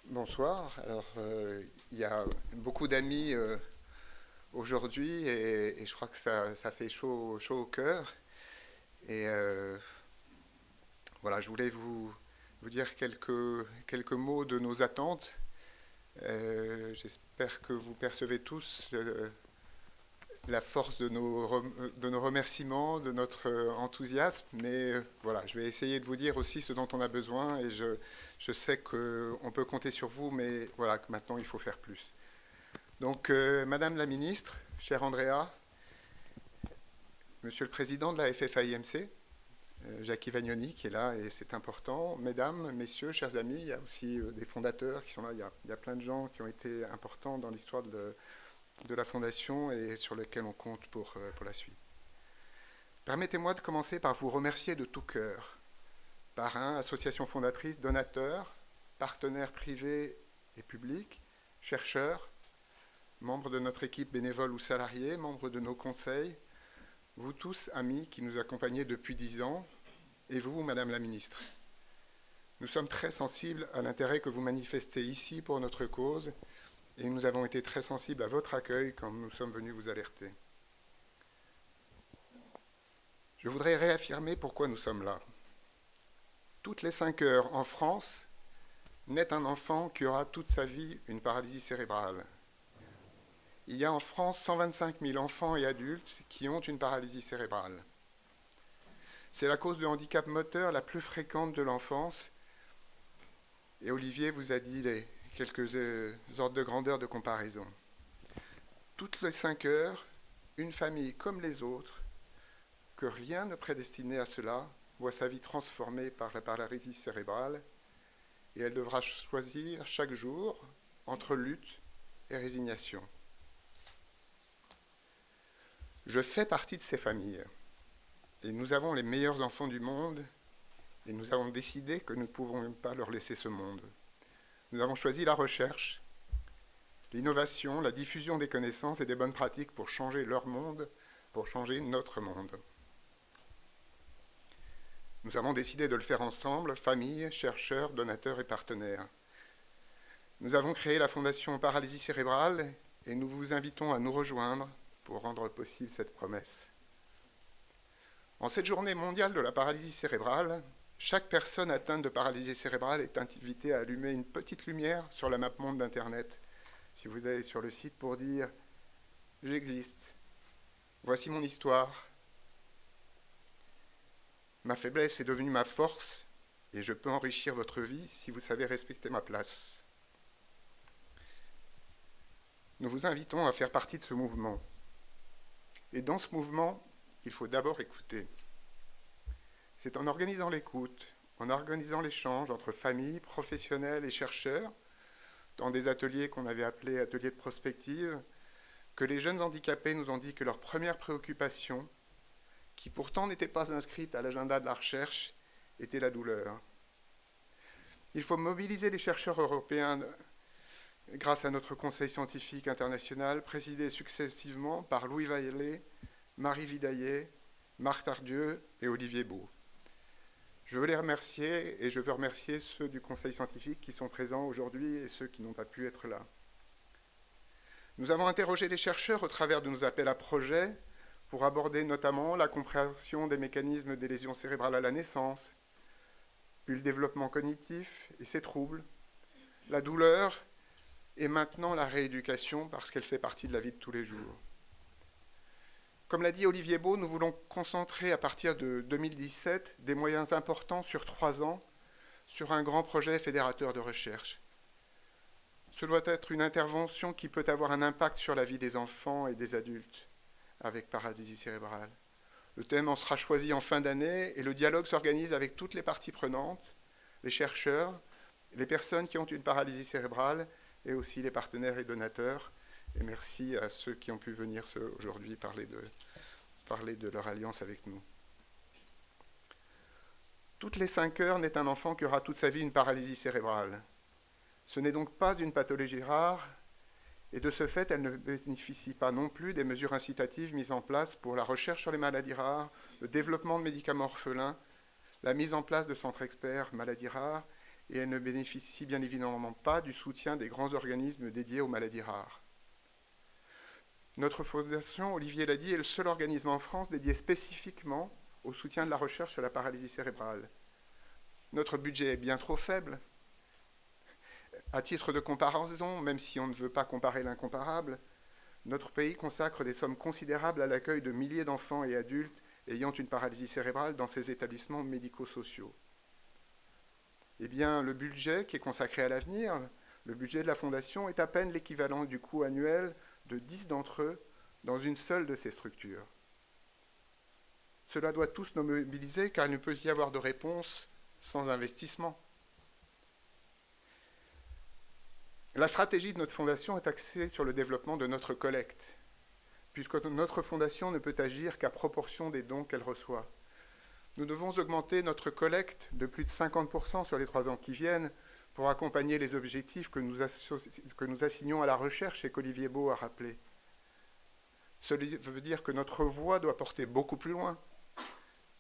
Bonsoir. Alors, il y a beaucoup d'amis aujourd'hui et je crois que ça fait chaud au cœur. Et voilà, je voulais vous dire quelques mots de nos attentes. J'espère que vous percevez tous la force de nos remerciements, de notre enthousiasme. Mais voilà, je vais essayer de vous dire aussi ce dont on a besoin et je sais qu'on peut compter sur vous, mais voilà, que maintenant il faut faire plus. Donc, Madame la Ministre, chère Andrea, Monsieur le Président de la FFAIMC, Jackie Vagnoni qui est là et c'est important, Mesdames, Messieurs, chers amis, il y a aussi des fondateurs qui sont là, il y a plein de gens qui ont été importants dans l'histoire de la Fondation et sur lesquels on compte pour la suite. Permettez-moi de commencer par vous remercier de tout cœur, parrains, associations fondatrices, donateurs, partenaires privés et publics, chercheurs, membres de notre équipe bénévole ou salariés, membres de nos conseils, vous tous, amis qui nous accompagnez depuis 10 ans, et vous, Madame la Ministre. Nous sommes très sensibles à l'intérêt que vous manifestez ici pour notre cause, et nous avons été très sensibles à votre accueil quand nous sommes venus vous alerter. Je voudrais réaffirmer pourquoi nous sommes là. Toutes les 5 heures en France, naît un enfant qui aura toute sa vie une paralysie cérébrale. Il y a en France 125 000 enfants et adultes qui ont une paralysie cérébrale. C'est la cause de handicap moteur la plus fréquente de l'enfance. Et Olivier vous a dit quelques ordres de grandeur de comparaison. Toutes les 5 heures, une famille comme les autres, que rien ne prédestinait à cela, voit sa vie transformée par la paralysie cérébrale, et elle devra choisir chaque jour entre lutte et résignation. Je fais partie de ces familles, et nous avons les meilleurs enfants du monde, et nous avons décidé que nous ne pouvons même pas leur laisser ce monde. Nous avons choisi la recherche, l'innovation, la diffusion des connaissances et des bonnes pratiques pour changer leur monde, pour changer notre monde. Nous avons décidé de le faire ensemble, famille, chercheurs, donateurs et partenaires. Nous avons créé la Fondation Paralysie Cérébrale et nous vous invitons à nous rejoindre pour rendre possible cette promesse. En cette journée mondiale de la paralysie cérébrale, chaque personne atteinte de paralysie cérébrale est invitée à allumer une petite lumière sur la map monde d'Internet. Si vous allez sur le site pour dire « J'existe, voici mon histoire, ma faiblesse est devenue ma force et je peux enrichir votre vie si vous savez respecter ma place. » Nous vous invitons à faire partie de ce mouvement. Et dans ce mouvement, il faut d'abord écouter. C'est en organisant l'écoute, en organisant l'échange entre familles, professionnels et chercheurs, dans des ateliers qu'on avait appelés ateliers de prospective, que les jeunes handicapés nous ont dit que leur première préoccupation, qui pourtant n'était pas inscrite à l'agenda de la recherche, était la douleur. Il faut mobiliser les chercheurs européens grâce à notre conseil scientifique international, présidé successivement par Louis Vallée, Marie Vidaillet, Marc Tardieu et Olivier Beau. Je veux les remercier et je veux remercier ceux du conseil scientifique qui sont présents aujourd'hui et ceux qui n'ont pas pu être là. Nous avons interrogé les chercheurs au travers de nos appels à projets pour aborder notamment la compréhension des mécanismes des lésions cérébrales à la naissance, puis le développement cognitif et ses troubles, la douleur et maintenant la rééducation parce qu'elle fait partie de la vie de tous les jours. Comme l'a dit Olivier Beau, nous voulons concentrer à partir de 2017 des moyens importants sur 3 ans sur un grand projet fédérateur de recherche. Ce doit être une intervention qui peut avoir un impact sur la vie des enfants et des adultes avec paralysie cérébrale. Le thème en sera choisi en fin d'année et le dialogue s'organise avec toutes les parties prenantes, les chercheurs, les personnes qui ont une paralysie cérébrale et aussi les partenaires et donateurs. Et merci à ceux qui ont pu venir aujourd'hui parler de leur alliance avec nous. Toutes les 5 heures naît un enfant qui aura toute sa vie une paralysie cérébrale. Ce n'est donc pas une pathologie rare, et de ce fait, elle ne bénéficie pas non plus des mesures incitatives mises en place pour la recherche sur les maladies rares, le développement de médicaments orphelins, la mise en place de centres experts maladies rares et elle ne bénéficie bien évidemment pas du soutien des grands organismes dédiés aux maladies rares. Notre fondation, Olivier l'a dit, est le seul organisme en France dédié spécifiquement au soutien de la recherche sur la paralysie cérébrale. Notre budget est bien trop faible. À titre de comparaison, même si on ne veut pas comparer l'incomparable, notre pays consacre des sommes considérables à l'accueil de milliers d'enfants et adultes ayant une paralysie cérébrale dans ses établissements médico-sociaux. Eh bien, le budget qui est consacré à l'avenir, le budget de la Fondation, est à peine l'équivalent du coût annuel de 10 d'entre eux dans une seule de ces structures. Cela doit tous nous mobiliser car il ne peut y avoir de réponse sans investissement. La stratégie de notre fondation est axée sur le développement de notre collecte, puisque notre fondation ne peut agir qu'à proportion des dons qu'elle reçoit. Nous devons augmenter notre collecte de plus de 50% sur les 3 ans qui viennent pour accompagner les objectifs que nous assignons à la recherche et qu'Olivier Beau a rappelés. Cela veut dire que notre voix doit porter beaucoup plus loin,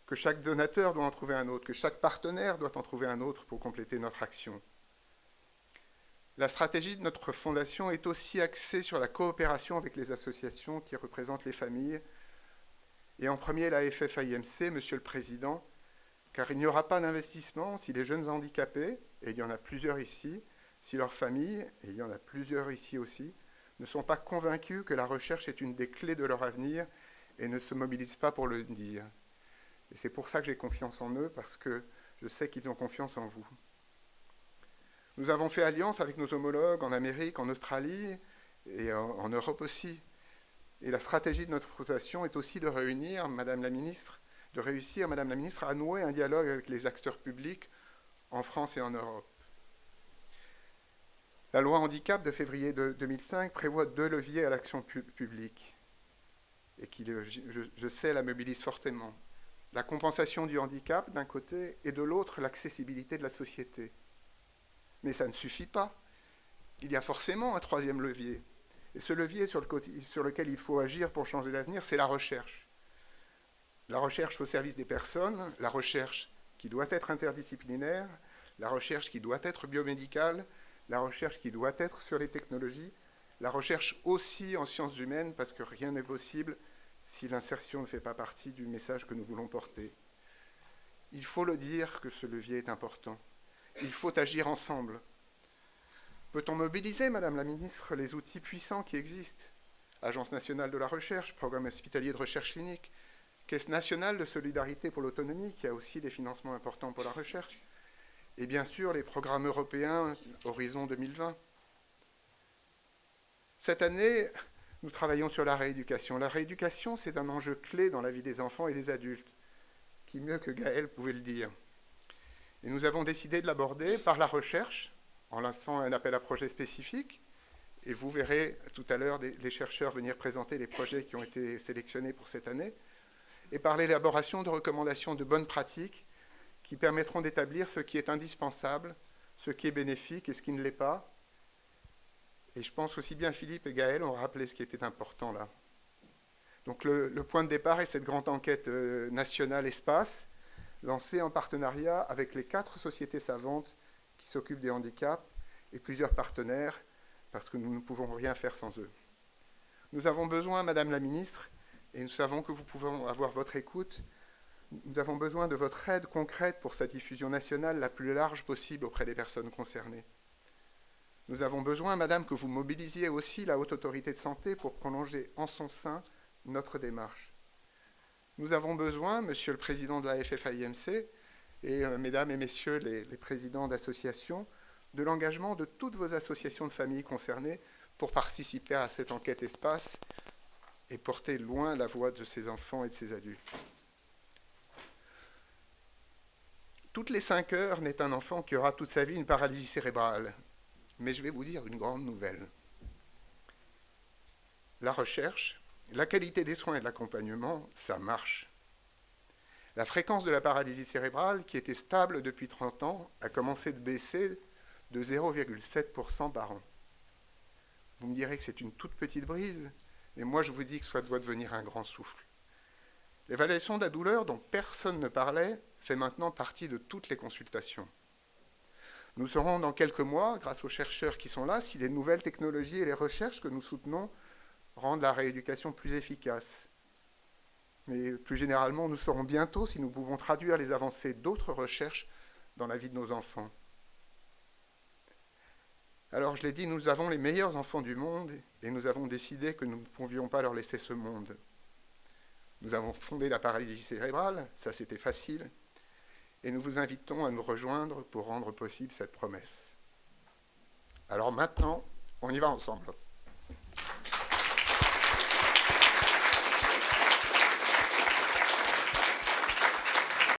que chaque donateur doit en trouver un autre, que chaque partenaire doit en trouver un autre pour compléter notre action. La stratégie de notre fondation est aussi axée sur la coopération avec les associations qui représentent les familles, et en premier la FFIMC, Monsieur le Président, car il n'y aura pas d'investissement si les jeunes handicapés, et il y en a plusieurs ici, si leurs familles, et il y en a plusieurs ici aussi, ne sont pas convaincus que la recherche est une des clés de leur avenir et ne se mobilisent pas pour le dire. Et c'est pour ça que j'ai confiance en eux, parce que je sais qu'ils ont confiance en vous. Nous avons fait alliance avec nos homologues en Amérique, en Australie et en Europe aussi. Et la stratégie de notre fondation est aussi de réussir, Madame la Ministre, à nouer un dialogue avec les acteurs publics en France et en Europe. La loi handicap de février 2005 prévoit 2 leviers à l'action publique et qui, je sais, la mobilise fortement. La compensation du handicap d'un côté et de l'autre l'accessibilité de la société. Mais ça ne suffit pas. Il y a forcément un 3e levier. Et ce levier sur lequel il faut agir pour changer l'avenir, c'est la recherche. La recherche au service des personnes, la recherche qui doit être interdisciplinaire, la recherche qui doit être biomédicale, la recherche qui doit être sur les technologies, la recherche aussi en sciences humaines, parce que rien n'est possible si l'insertion ne fait pas partie du message que nous voulons porter. Il faut le dire que ce levier est important. Il faut agir ensemble. Peut-on mobiliser, Madame la Ministre, les outils puissants qui existent? Agence nationale de la recherche, programme hospitalier de recherche clinique, Caisse nationale de solidarité pour l'autonomie, qui a aussi des financements importants pour la recherche, et bien sûr les programmes européens Horizon 2020. Cette année, nous travaillons sur la rééducation. La rééducation, c'est un enjeu clé dans la vie des enfants et des adultes. Qui mieux que Gaël pouvait le dire? Et nous avons décidé de l'aborder par la recherche, en lançant un appel à projets spécifiques. Et vous verrez tout à l'heure des chercheurs venir présenter les projets qui ont été sélectionnés pour cette année. Et par l'élaboration de recommandations de bonnes pratiques qui permettront d'établir ce qui est indispensable, ce qui est bénéfique et ce qui ne l'est pas. Et je pense aussi bien Philippe et Gaël ont rappelé ce qui était important là. Donc le point de départ est cette grande enquête nationale espace, lancée en partenariat avec les 4 sociétés savantes qui s'occupent des handicaps et plusieurs partenaires, parce que nous ne pouvons rien faire sans eux. Nous avons besoin, Madame la Ministre, et nous savons que vous pouvez avoir votre écoute, nous avons besoin de votre aide concrète pour sa diffusion nationale la plus large possible auprès des personnes concernées. Nous avons besoin, Madame, que vous mobilisiez aussi la Haute Autorité de Santé pour prolonger en son sein notre démarche. Nous avons besoin, Monsieur le Président de la FFIMC, et Mesdames et Messieurs les présidents d'associations, de l'engagement de toutes vos associations de familles concernées pour participer à cette enquête espace et porter loin la voix de ces enfants et de ces adultes. Toutes les 5 heures naît un enfant qui aura toute sa vie une paralysie cérébrale. Mais je vais vous dire une grande nouvelle. La recherche, la qualité des soins et de l'accompagnement, ça marche. La fréquence de la paralysie cérébrale, qui était stable depuis 30 ans, a commencé de baisser de 0,7% par an. Vous me direz que c'est une toute petite brise, mais moi je vous dis que ça doit devenir un grand souffle. L'évaluation de la douleur dont personne ne parlait fait maintenant partie de toutes les consultations. Nous saurons dans quelques mois, grâce aux chercheurs qui sont là, si les nouvelles technologies et les recherches que nous soutenons rendent la rééducation plus efficace. Mais plus généralement, nous saurons bientôt si nous pouvons traduire les avancées d'autres recherches dans la vie de nos enfants. Alors, je l'ai dit, nous avons les meilleurs enfants du monde et nous avons décidé que nous ne pouvions pas leur laisser ce monde. Nous avons fondé la paralysie cérébrale, ça c'était facile, et nous vous invitons à nous rejoindre pour rendre possible cette promesse. Alors maintenant, on y va ensemble.